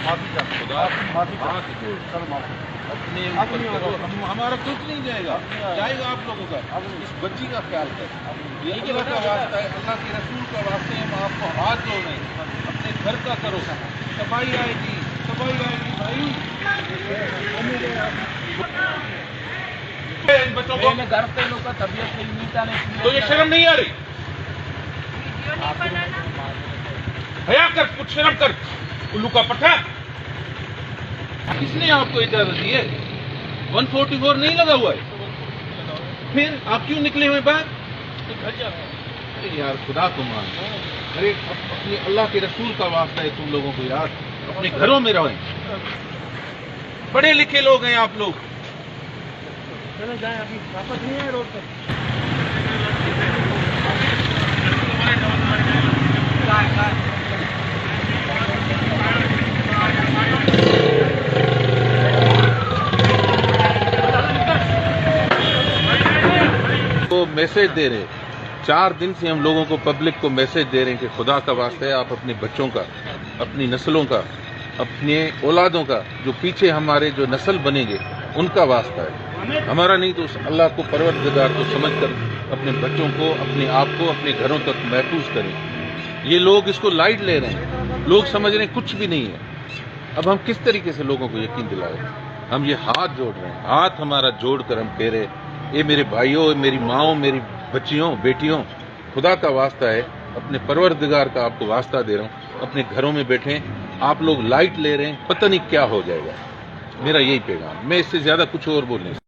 معافی چاہتا اپنے اوپر کرو، ہمارا کچھ نہیں جائے گا آپ لوگوں کا. اس بچی کا خیال کریں. یہ اللہ کا واسطہ ہے، اللہ کے رسول کا واسطہ ہے. ہم آپ کو ہاتھ جوڑ رہے ہیں. اپنے گھر کا کرو. صفائی آئے گی بھائی. ان بچوں کو گھر پہ لوگ کا طبیعت صحیح نہیں تھا تو یہ شرم نہیں آ رہی؟ حیا کر، کچھ شرم کر. الو کا پٹھا کس نے آپ کو اجازت دی ہے؟ 144 نہیں لگا ہوا ہے. پھر آپ کیوں نکلے ہوئے باہر؟ یار خدا کو مان. ارے اپنے اللہ کے رسول کا واسطہ ہے تم لوگوں کو یار. اپنے گھروں میں رہیں. پڑھے لکھے لوگ ہیں آپ لوگ. جائیں ابھی واپس نہیں ہے روڈ پر. کو میسج دے رہے 4 دن سے ہم لوگوں کو پبلک کو میسج دے رہے ہیں کہ خدا کا واسطہ ہے آپ اپنے بچوں کا، اپنی نسلوں کا، اپنے اولادوں کا، جو پیچھے ہمارے جو نسل بنیں گے ان کا واسطہ ہے، ہمارا نہیں. تو اس اللہ کو پروردگار کو سمجھ کر اپنے بچوں کو، اپنے آپ کو اپنے گھروں تک محفوظ کریں. یہ لوگ اس کو لائٹ لے رہے ہیں. لوگ سمجھ رہے ہیں کچھ بھی نہیں ہے. اب ہم کس طریقے سے لوگوں کو یقین دلائیں؟ ہم یہ ہاتھ جوڑ رہے ہیں. ہاتھ ہمارا جوڑ کر ہم کہہ رہے ہیں اے میرے بھائیوں، میری ماؤں، میری بچیوں، بیٹیوں، خدا کا واسطہ ہے، اپنے پروردگار کا آپ کو واسطہ دے رہا ہوں. اپنے گھروں میں بیٹھیں. آپ لوگ لائٹ لے رہے ہیں، پتہ نہیں کیا ہو جائے گا. میرا یہی پیغام. میں اس سے زیادہ کچھ اور بول نہیں سکتا.